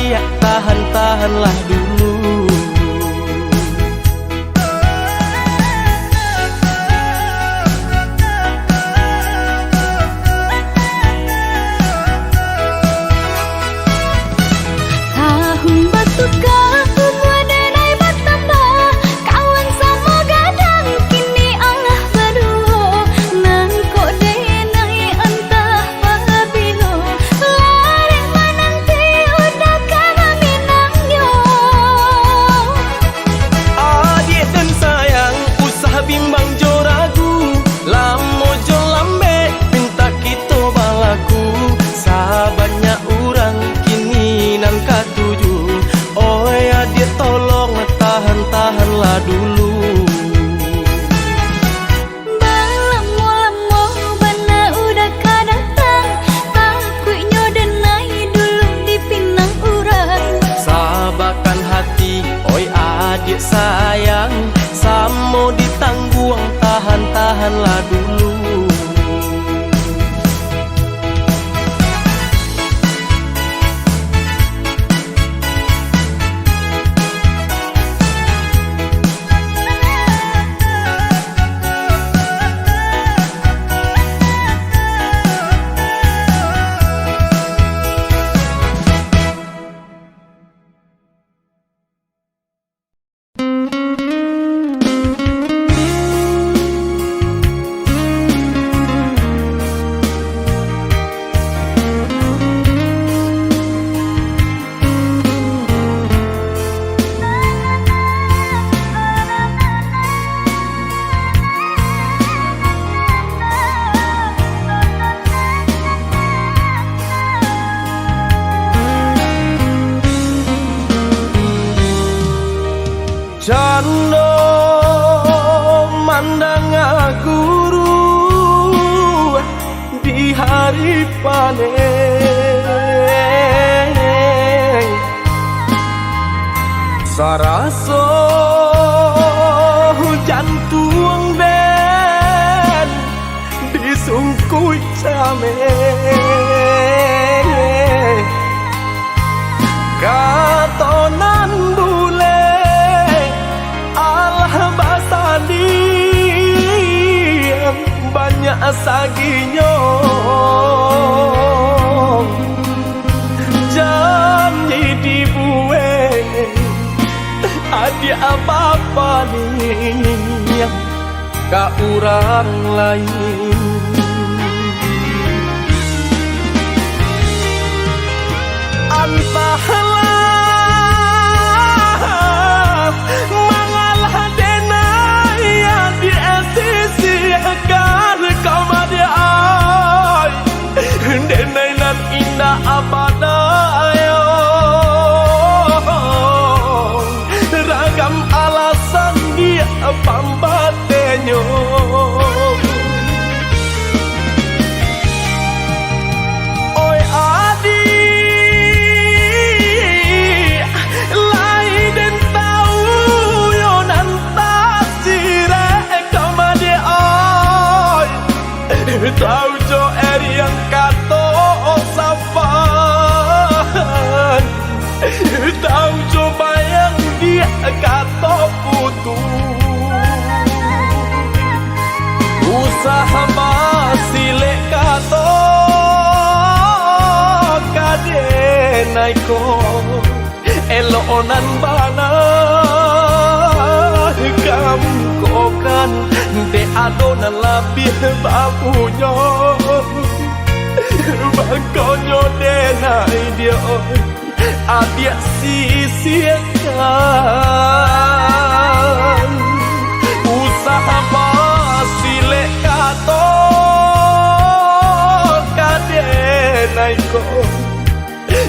dia, tahan-tahanlah dulu. Tahun batukah umur denai bertambah, kawan sama gadang kini Allah berdua. Nangkok denai entah pabilo, lari menanti udah kena minangnya. Adik dan sayang, usah bimbang jo ragu, lamo jo lambe, minta kita balaku. Sahabatnya orang kini nang katuju, oh ya dia tolong tahan-tahanlah dulu. Balamo-lamo bana udah kadatang, takutnya denai dulu dipinang urang. Sabarkan hati, oi adik sayang, samo ditangguang, tahan-tahanlah dulu. Jando mandang guru di hari panen, saraso hujan tuang den disungkui camen, katonan bule banyak saginya, janji dibueng adik apa-apa nih ka orang lain. Entahlah mangalah denai adik sisi agar kau madi ay denai nan indah abadayo, ragam alasan dia pambatenyo. Oi adik lai den tahu yo nan tak sire kau madi ay tahu jo yang kato sapan, tahu coba yang dia kato putus, usaha basilek kato kadenai ko elonan bana kamu kokan de adonan labih babunya bangkonyo denai dia adik sisiakan usaha basilek kato kadenai ko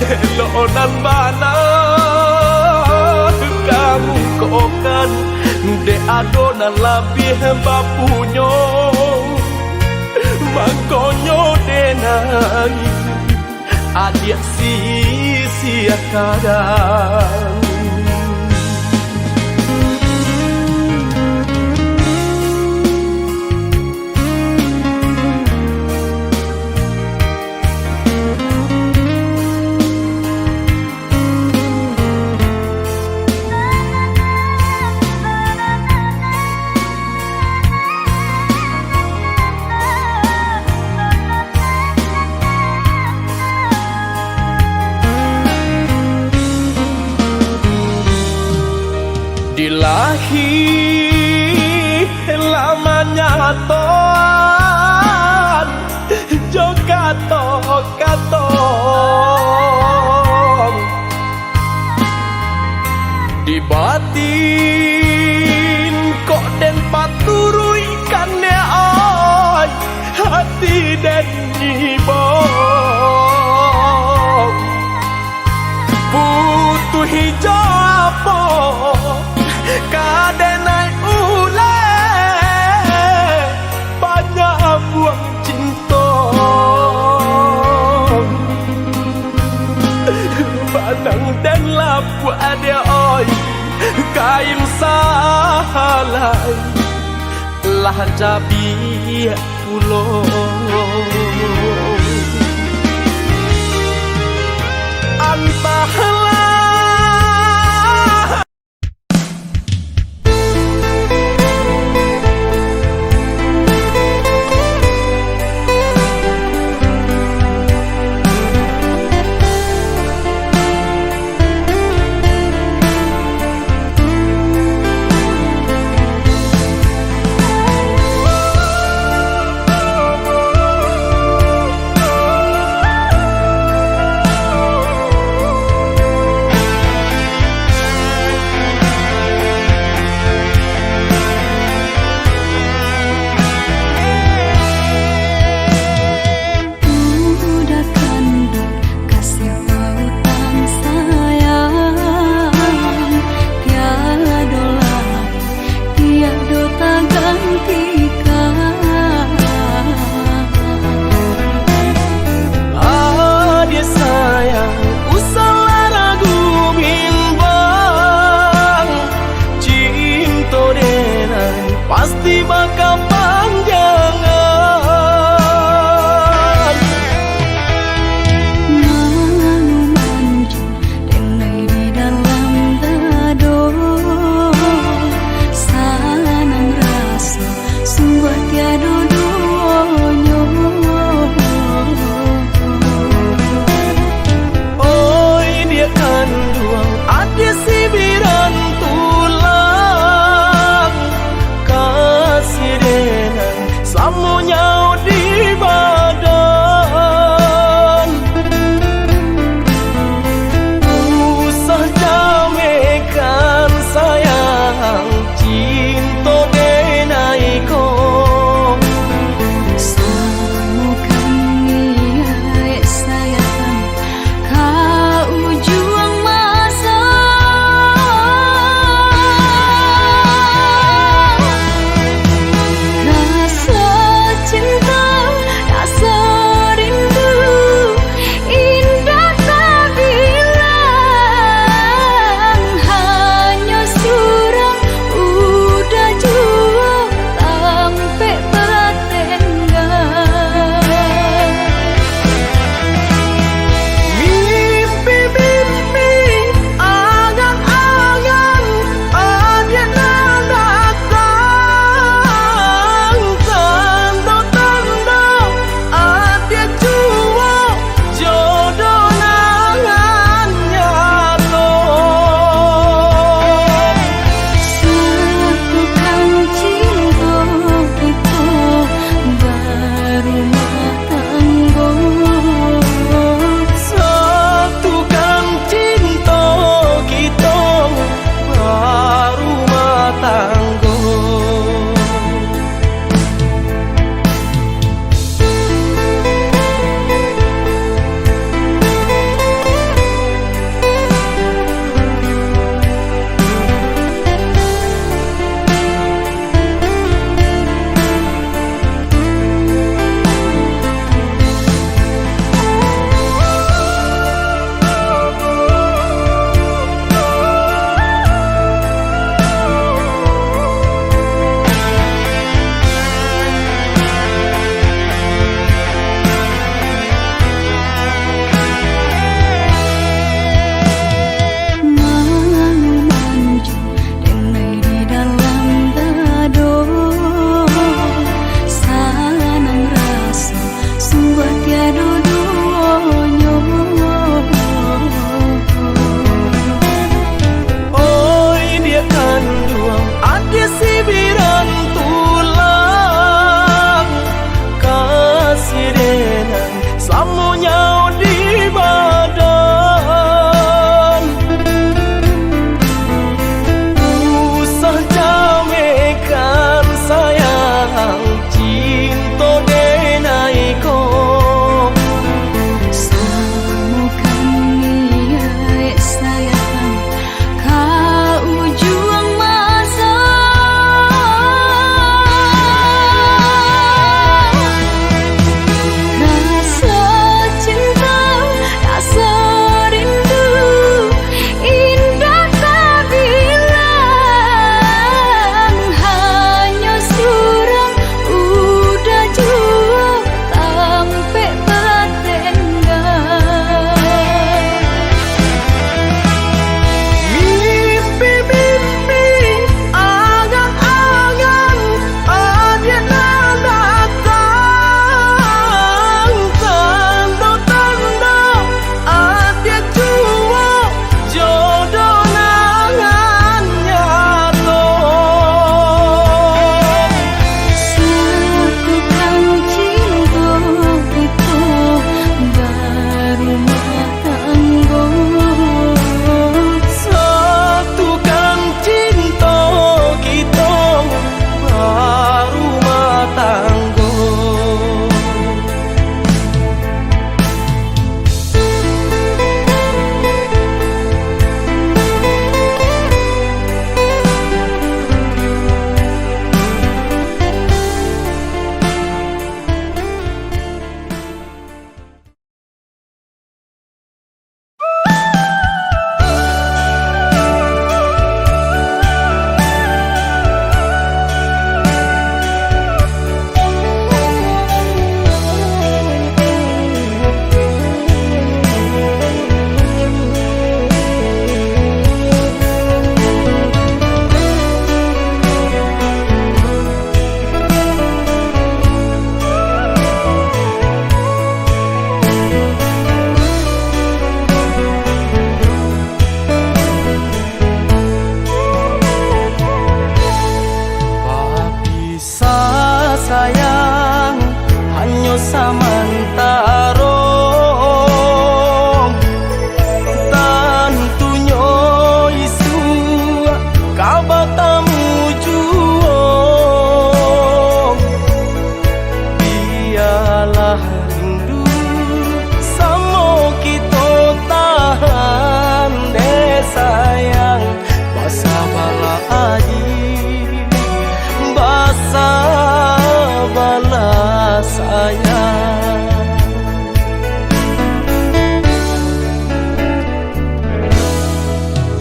elonan bana kamu kokan de adonan labih babunya bangkonyo denai adik sia-siakan. Dilahi lamanya toan juga katong di batin kok den paturui kan ne oi hati den nyibong butuh hijau apa kadenai ule banyak buang cinta banang dan lapu ada oi kain salai lah jabi pulau antahlah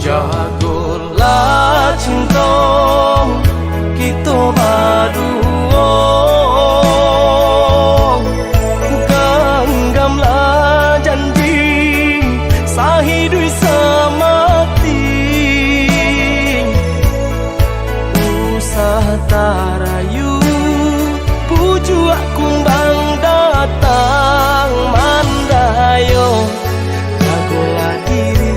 Jagolah cinta kita berdua, genggamlah janji sahidup semati, usah tarayu puju kumbang datang mandayo, jagolah diri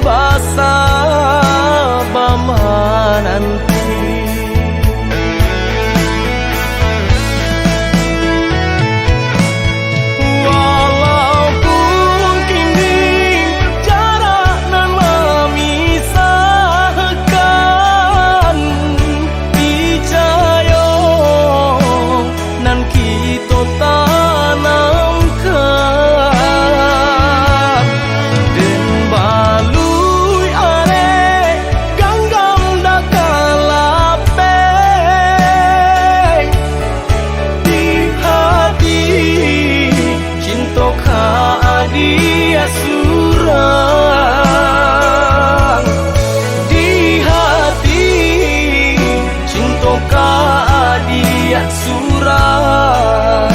basa bama nanti. Walaupun kini jarak nan memisahkan, percaya nan kita tanamkan dan balui are ganggam dah kalape di hati cinta dia surang, di hati cinta dia surang.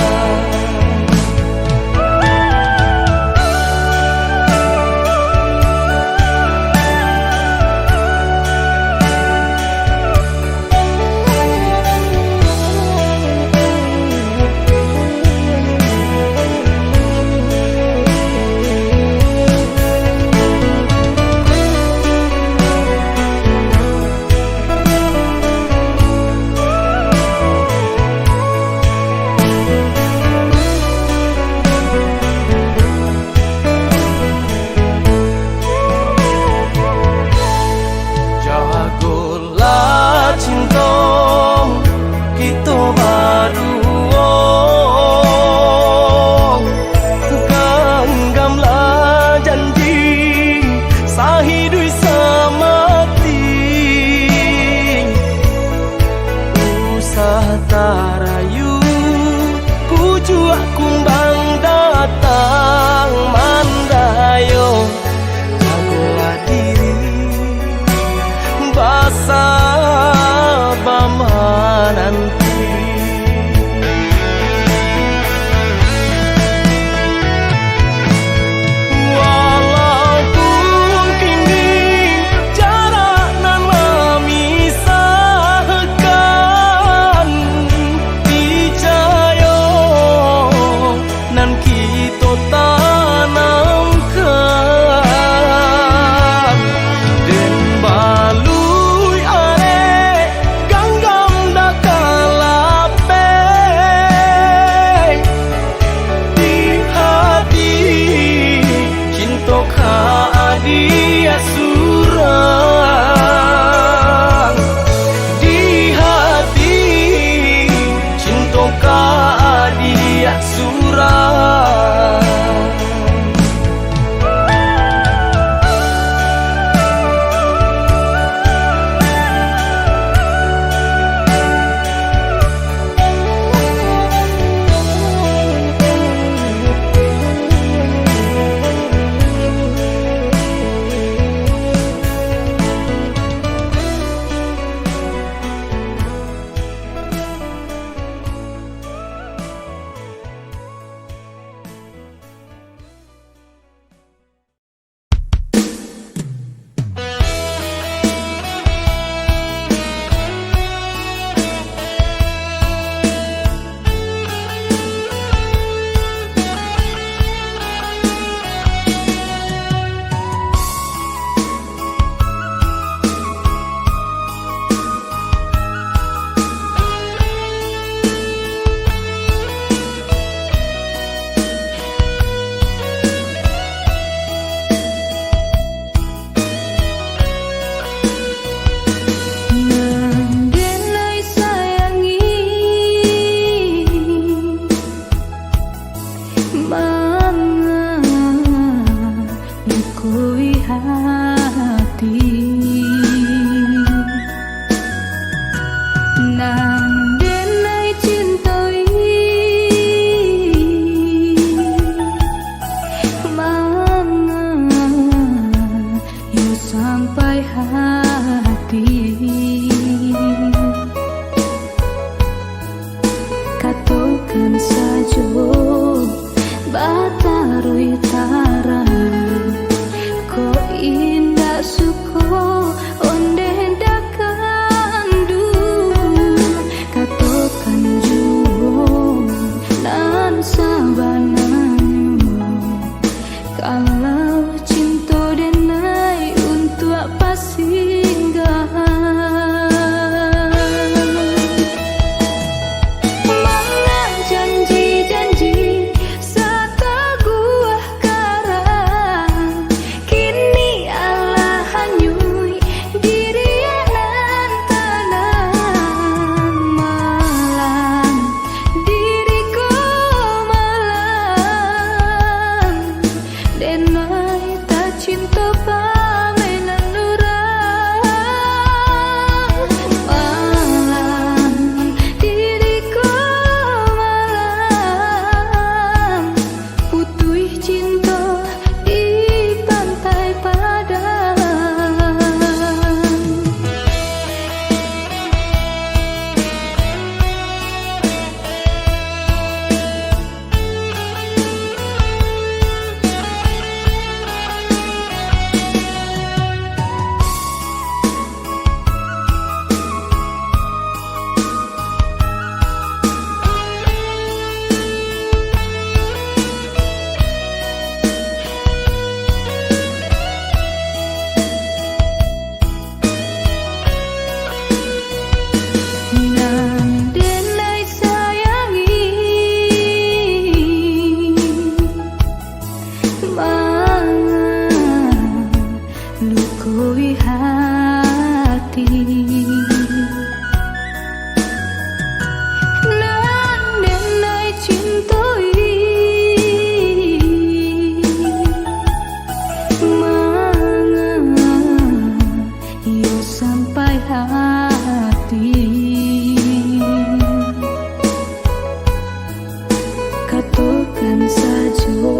Jagolah cinta kita berdua, genggamlah janji sahidup semati, usah tarayu puju kumbang datang mandayo, jagolah diri basa bama nanti. Walaupun kini jarak nan memisahkan, percaya nan kita tanamkan dan balui are ganggam dah kalape di hati cinta dia surang, di hati cinta dia surang. sampai hati. Katakan saja batarui tara, ko indah suko onde dakandu. Katakan juo nan sabananyo, kalau cinta denai untuk apa singgah. Lukui hati nan denai cintoi, manga yo sampai hati. Katakan saja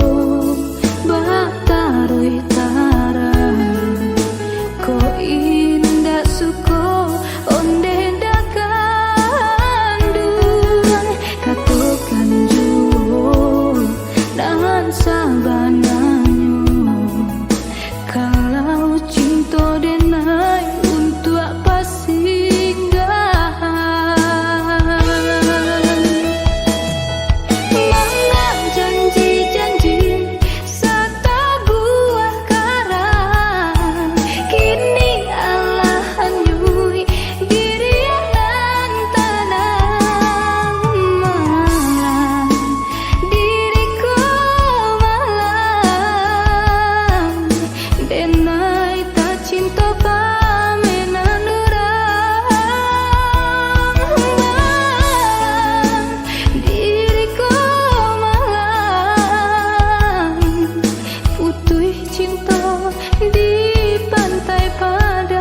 batarui tara, ko indah suko onde dakandu. Katakan juo dan sabananyo, kalau cinta denai untuk apa singgah. Mana janji-janji serta buah karang, kini Allah hanyui diri dan tanam. Malam diriku malam, denai tak cinta pamenan orang. Diriku malam, putih cinta di pantai Padang.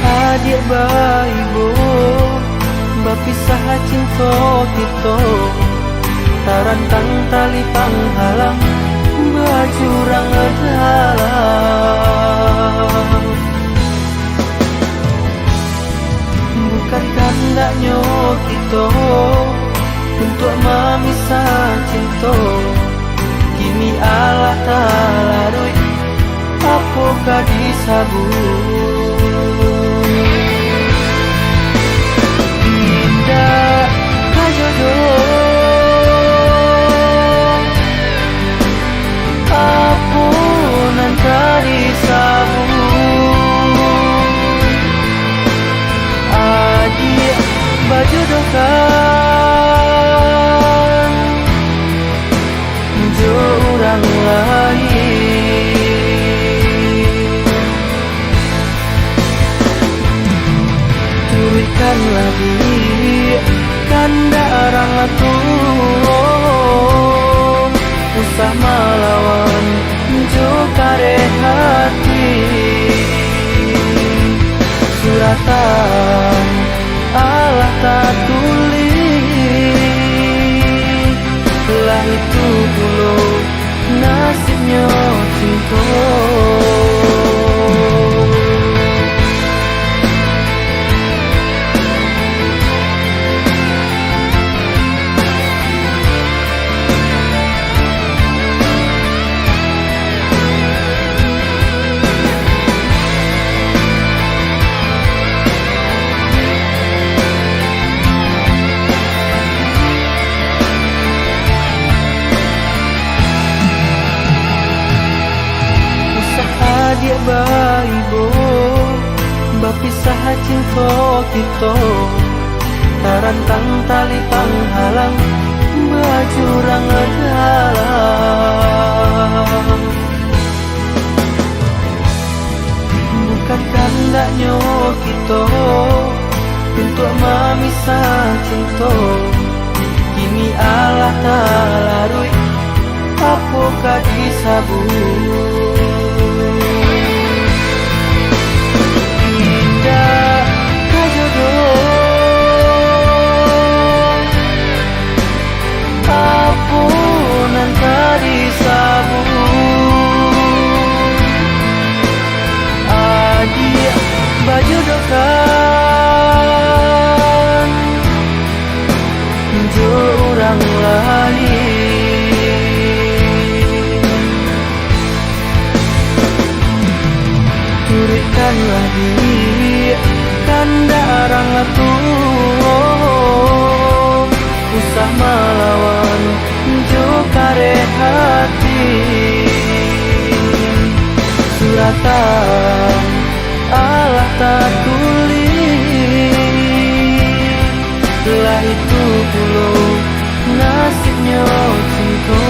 Adik baibo bapisah cinta kita, tarantang tali panghalang bajurang dalam. Bukan tandanya kita untuk memisah cinta, kini Allah talarui apakah disabut. Indah Turutkanlah diri kanda arang atuh usah melawan jokare hati suratan Allah tak tulis lah itu dulu nasibnya cinta. Dia baibo bapisah cinta kita tarantang tali panghalang bajurang dalam bukan kehendaknya kita untuk memisah cinta kini Allah tak larui apakah disabut bajodokan jo orang lain turutkanlah diri kanda arang atuh usah melawan jokare hati suratan Allah tak tulis lah itu dulu nasibnya cinta.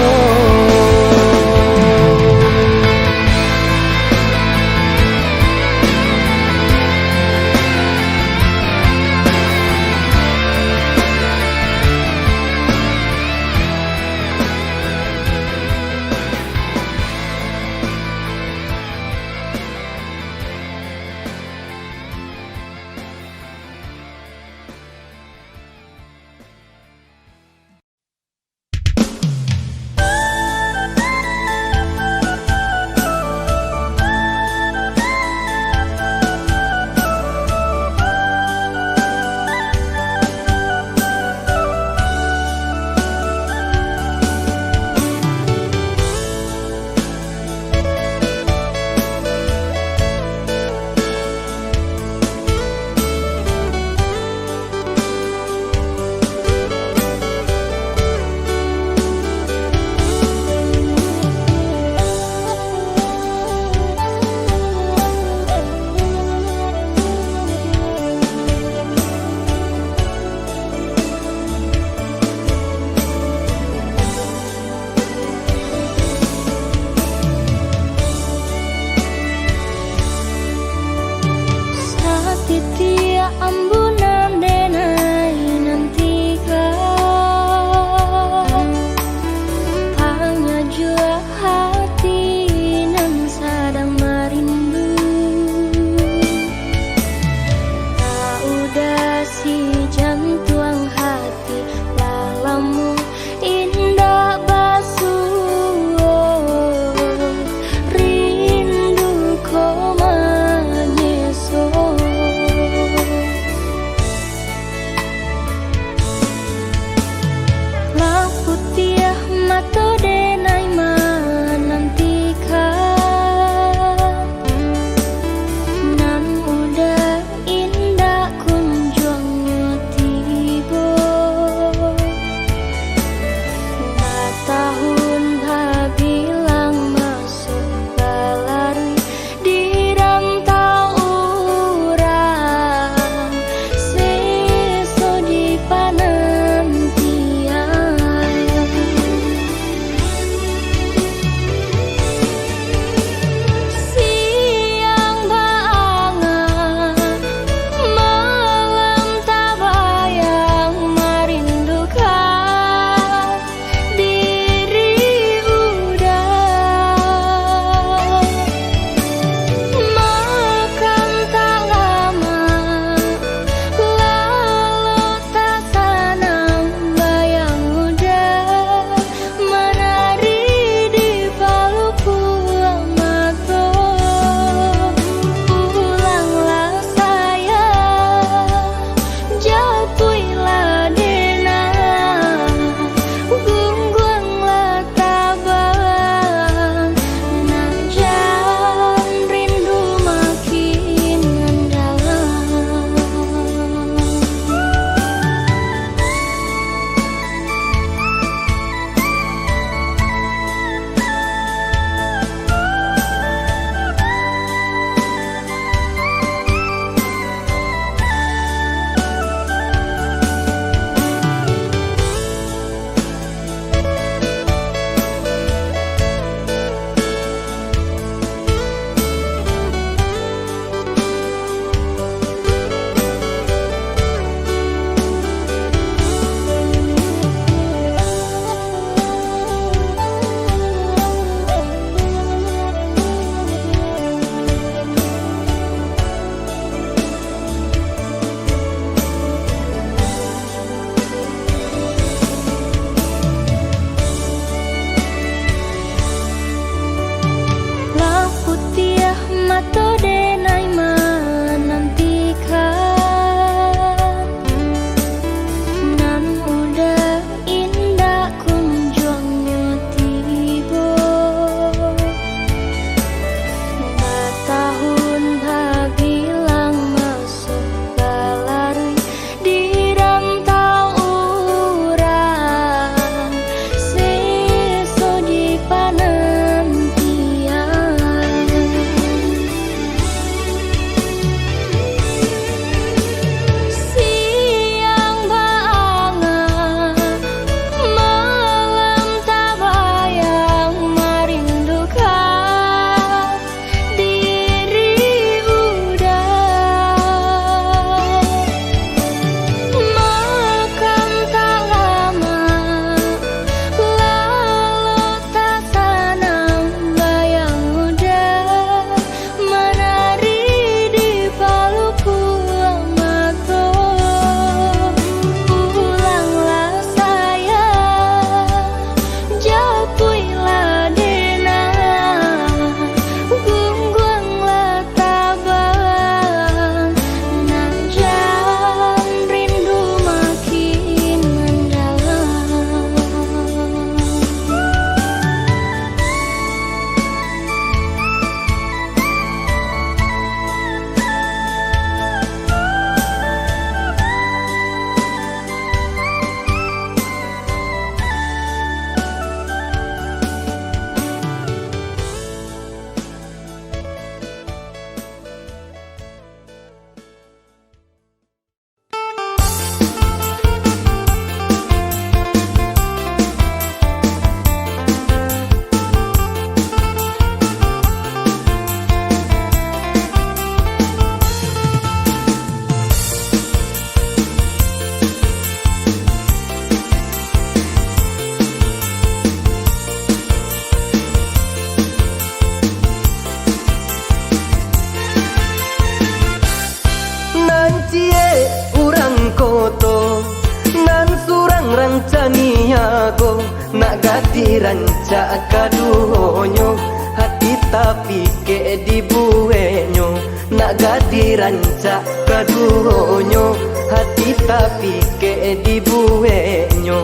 dirancak kaduhonyo, hati tapi ke dibuenyo. Nak gadi rancak kaduhonyo, hati tapi ke dibuenyo.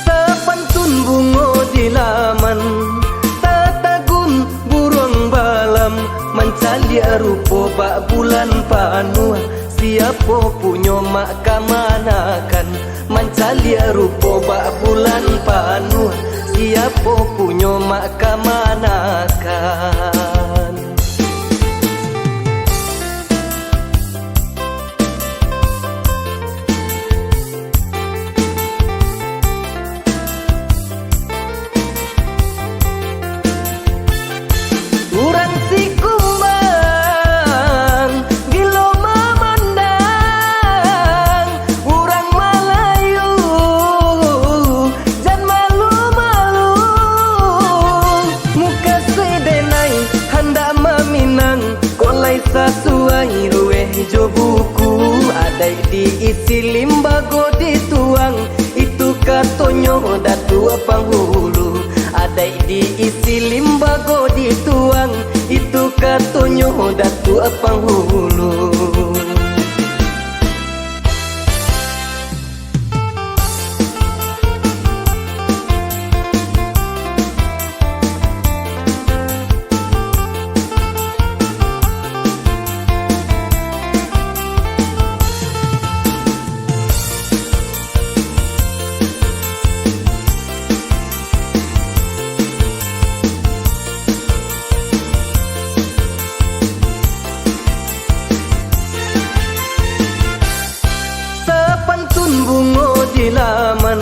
Sepantun bungo di laman, tatagun burung balam, mancalia rupo bak bulan panua. Siapa punyo mak kamanakan, mancalia rupo bak bulan panua. Siapa punyo mak kamanakan. Urang si kumbang gilo memandang, urang Melayu jan malu-malu. Muka sedenai hendak meminang, kolai sesuai rueh hijau buku. Adai diisi limbago dituang, itu katonyo datu panghulu. Adai diisi limbago dituang, itu katonyo datu panghulu. Bungo di laman,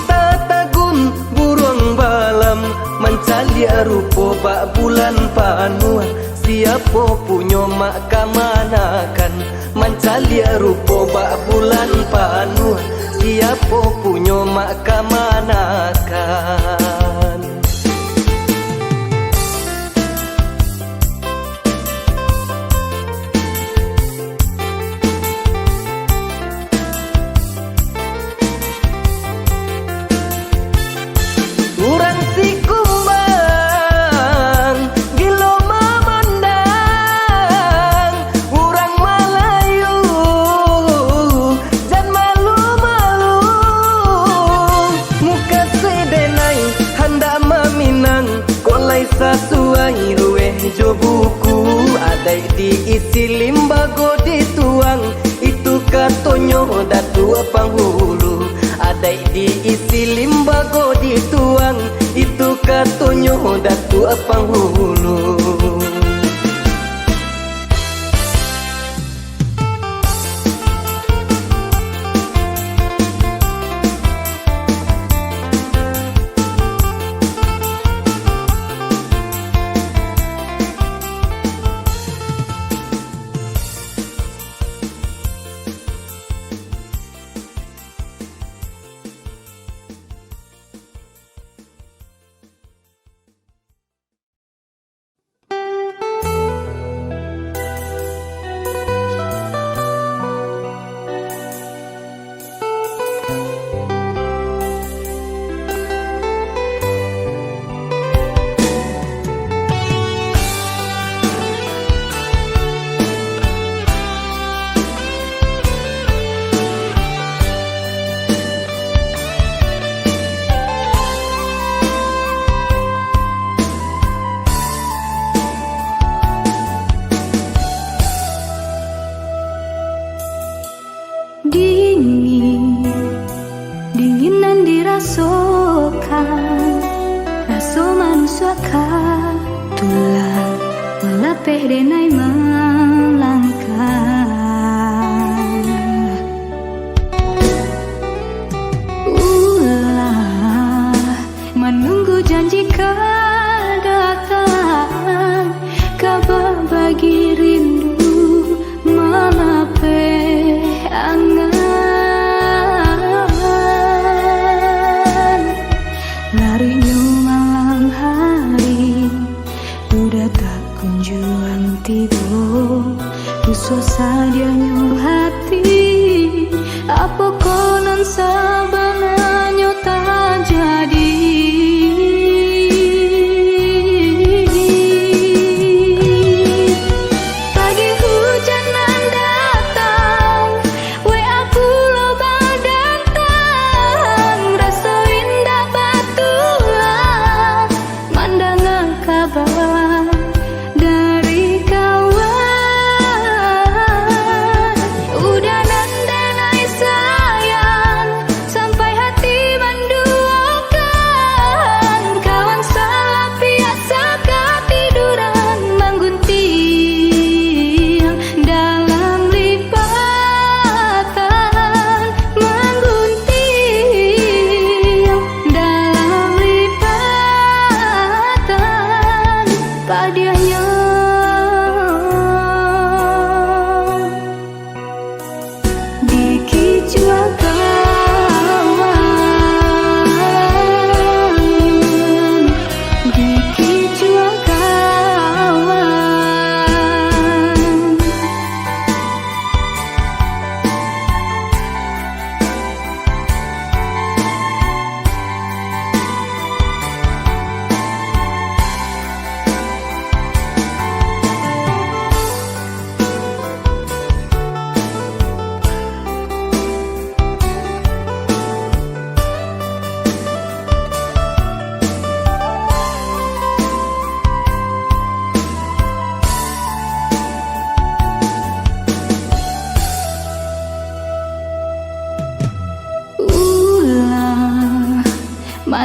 tatagun burung balam, mancalia rupo bak bulan panua. Siapa punyo mak kamanakan, mancalia rupo bak bulan panua. Siapa punyo mak kamanakan. Urang si kumbang gilo memandang, urang Melayu jan malu-malu. Muka sedenai hendak meminang, kolai sesuai rueh hijau buku. Adai diisi limbago dituang, itu katonyo datu panghulu. Adai diisi limbago dituang, itu katonyo datu panghulu. Dinginan dirasakan, rasa manusia tulang melapeh denai melangkah. Ulah menunggu janji kau datang, kabar bagi rindu melapeh angan. Larinya malam hari, udah tak kunjung tidur. Susah sadianya hati, apa konon sabangannya tak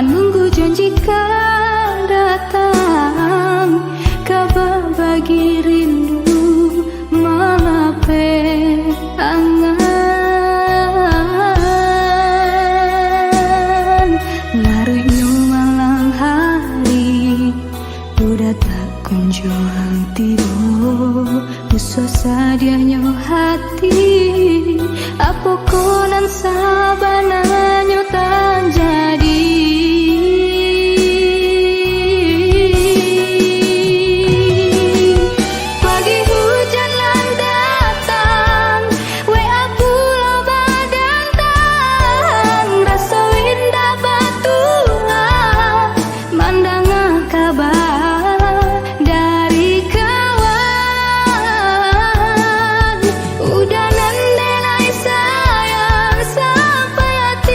menunggu janji kau datang, kabar bagi rindu malape angan. Larutnya malam hari, udah tak kunjung tidur, usah sadianya hati, apa konan sabananya tak jadi. Pagi hujan lan datang, WA pula badantang, rasa indah batuan, mandang kabar dari kawan. Udah nandenai sayang sampai hati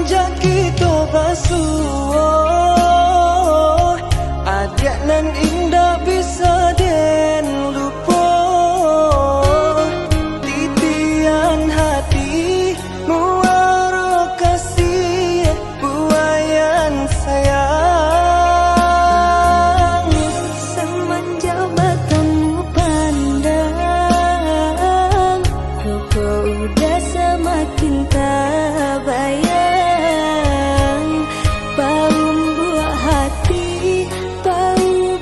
semenjak kita basuh, adik nan indah bisa den lupa. Titian hati muara kasih buayan sayang. Semenjak bertemu pandang, kau udah semakin tak bayang. Bau buah hati, bau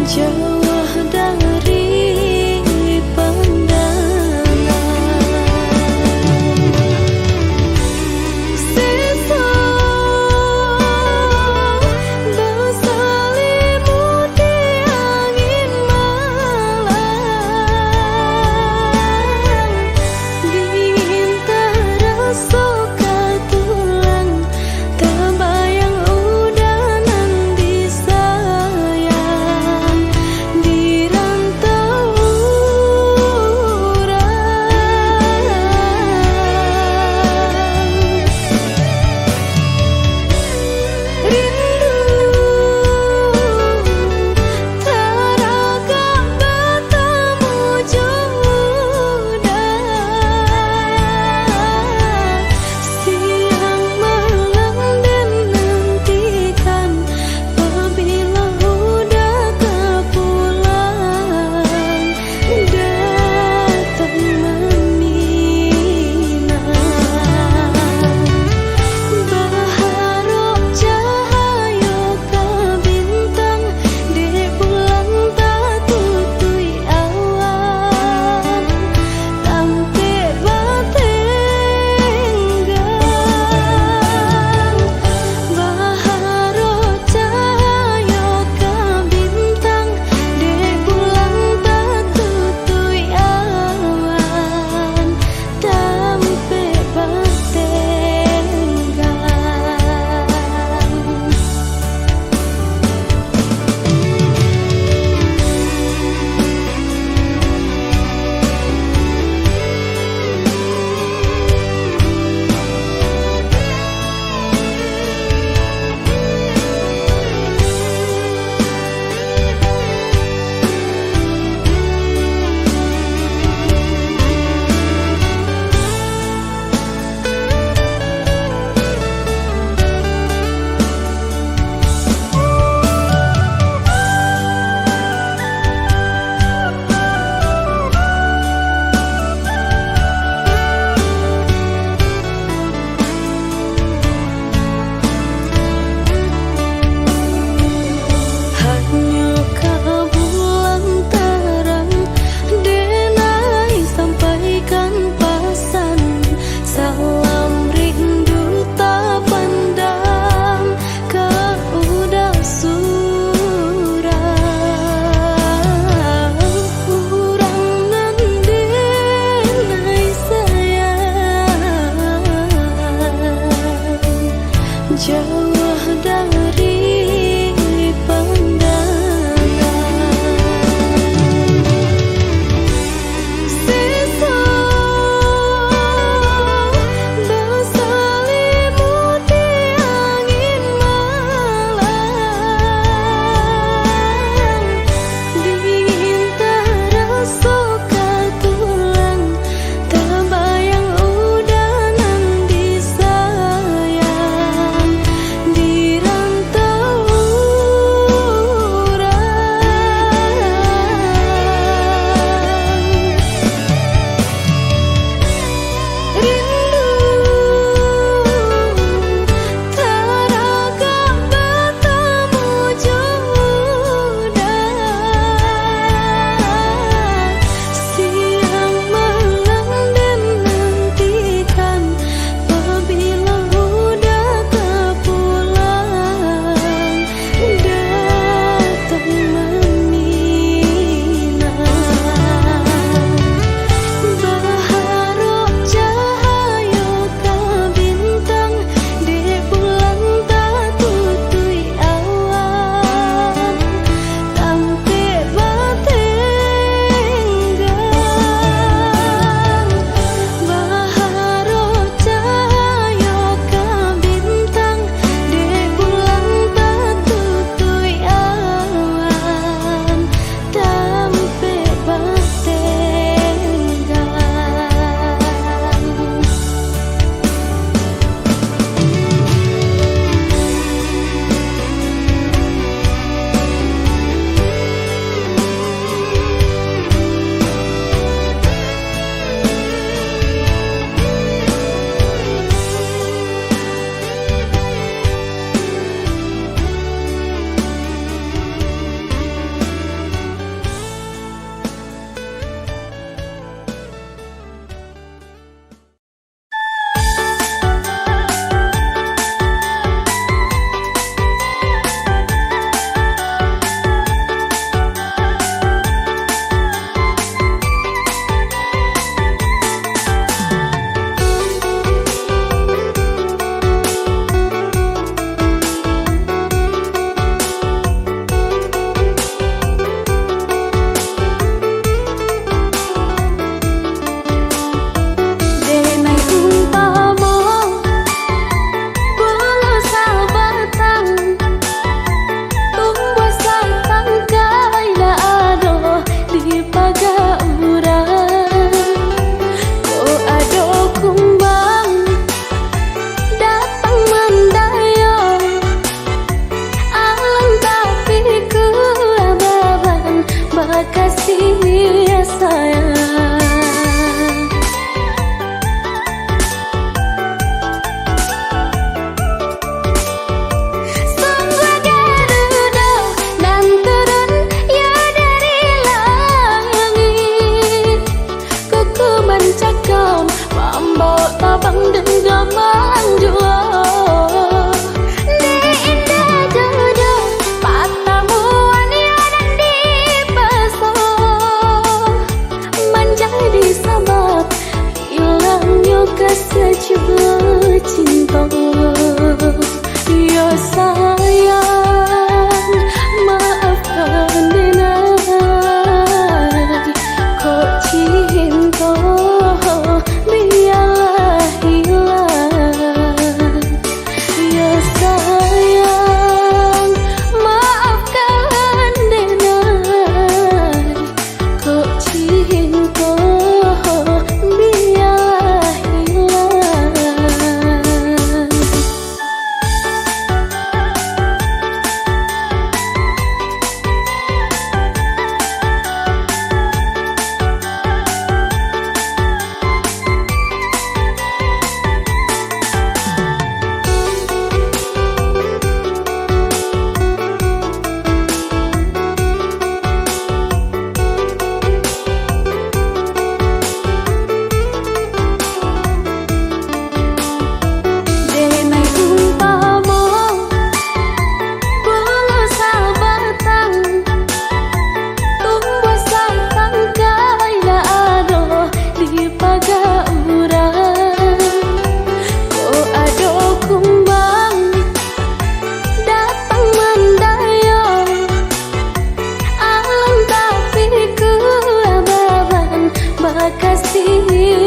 jauh dari pandangan. Sisa berselimuti angin malam, dingin terasa tulang, terbayang udah nanti sayang.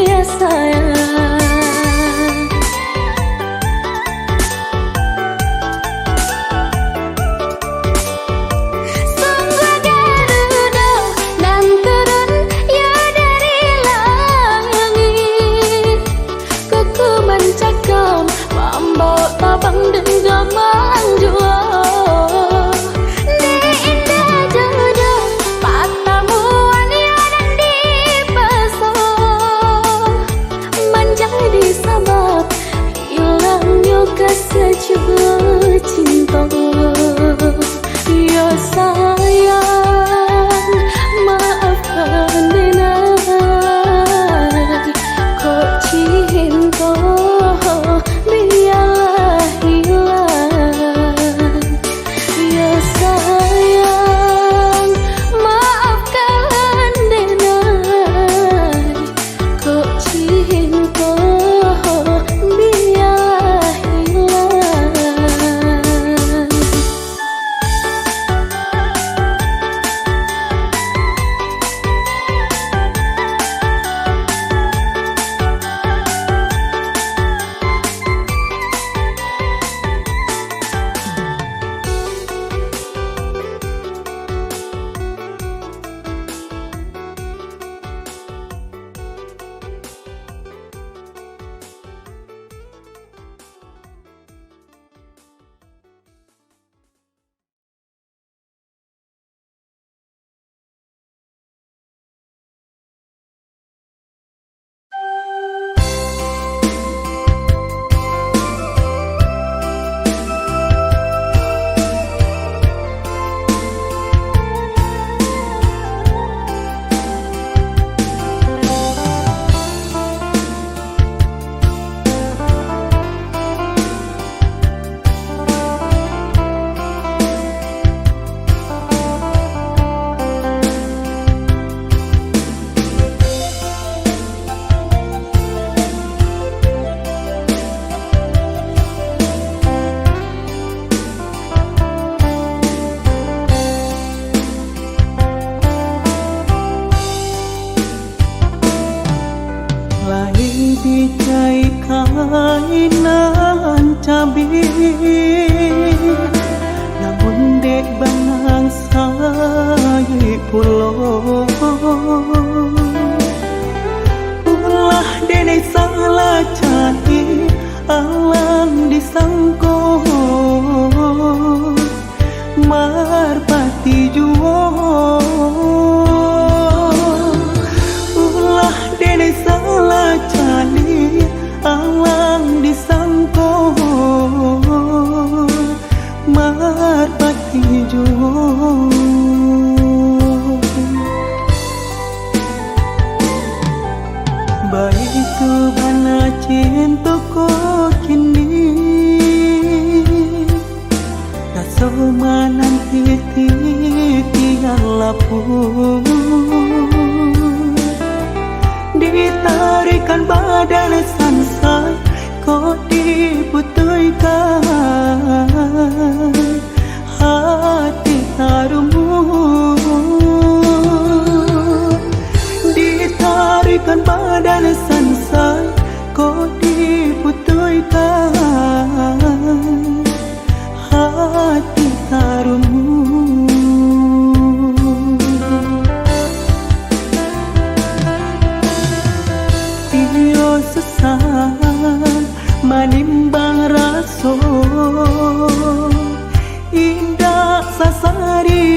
ya sayang. Sungguh Garuda dan turun ya dari langit, kuku mencakam membawa tabang dan gamang jua. Di indah jodoh patamuan ya dan dipesong, menjadi sebab hilangnya kesejuk cinta. Ya sayang, maafkan denai, kok cinta biarlah hilang. Ya sayang, maafkan denai, kok cinta biarlah hilang. Bicai kainan cabi, namun dek banang sayi pulo. Ulah dene salah cai alang disangko, marpati juo. Ulah dene salah cali alang disangko, marpati juo. Baik tu bana cinta ko kini, kaso mananti tiang lapun, ditarikan badan sansai kok diputuykan hati harumu. Ditarikan badan sansai kok diputuykan hati harumu. Iyo sesat manimbang raso, indah sasari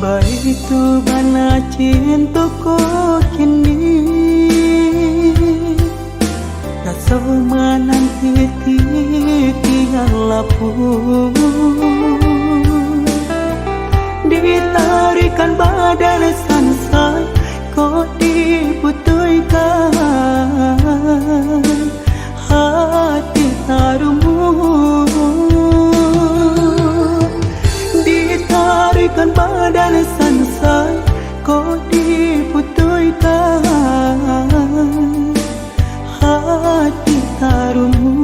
Baik tu bana cinta ko kini Rasa menanti tiang lapu Ditarikan badan sansai Kau diputuykan hati tarumu Ditarikan badan sansai Kau diputuykan hati tarumu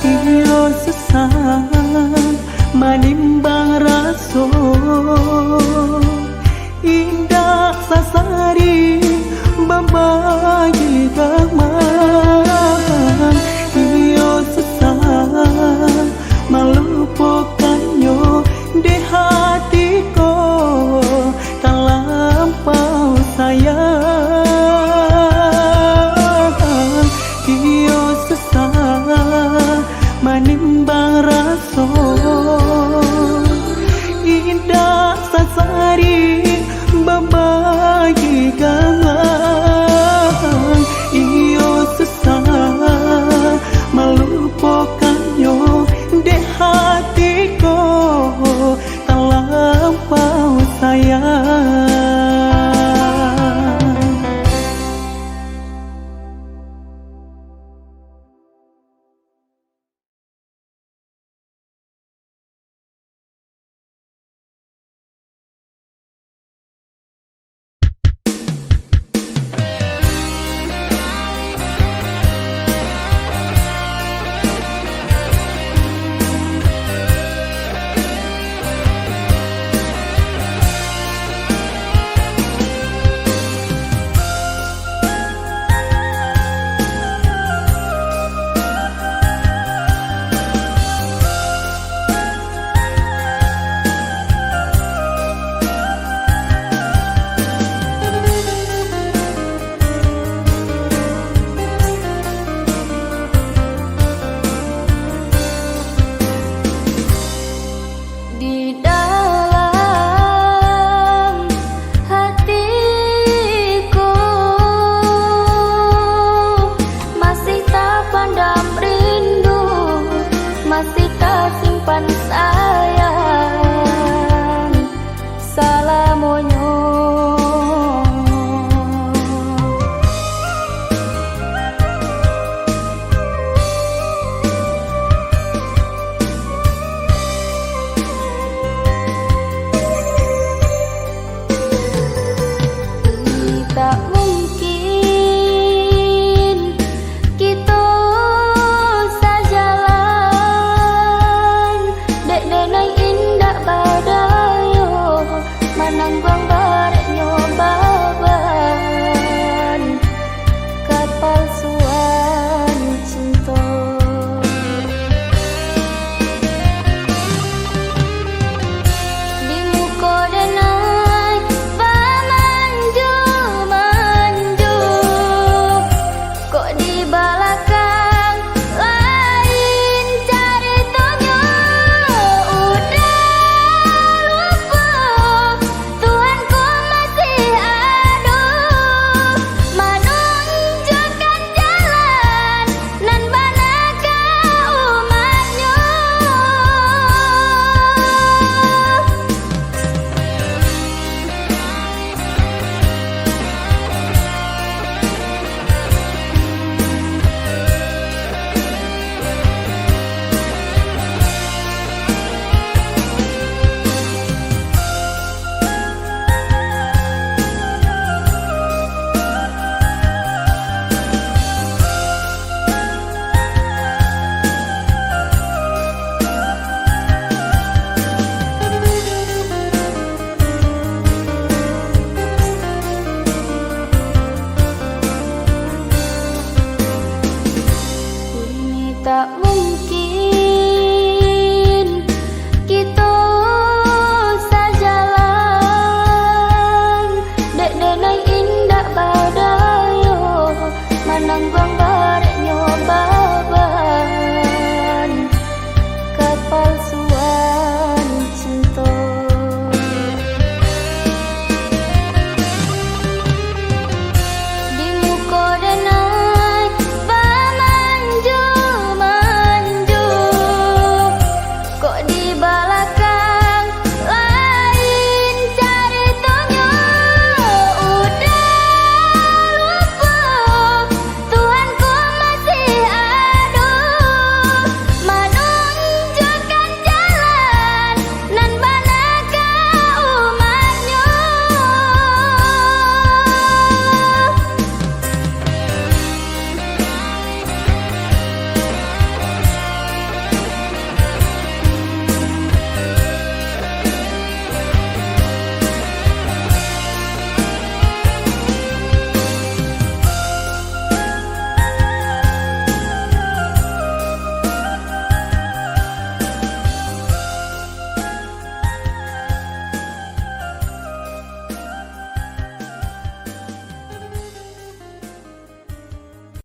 Iyo sesat manimbang raso Indah sasari berbagi gamang Iyo sesat melupakannya di hatiku Tak lampau sayang Iyo sesat manimbang raso Indah sasari berbagi gamang Iyo susah melupakannya di hatiku Tak lampau sayang tak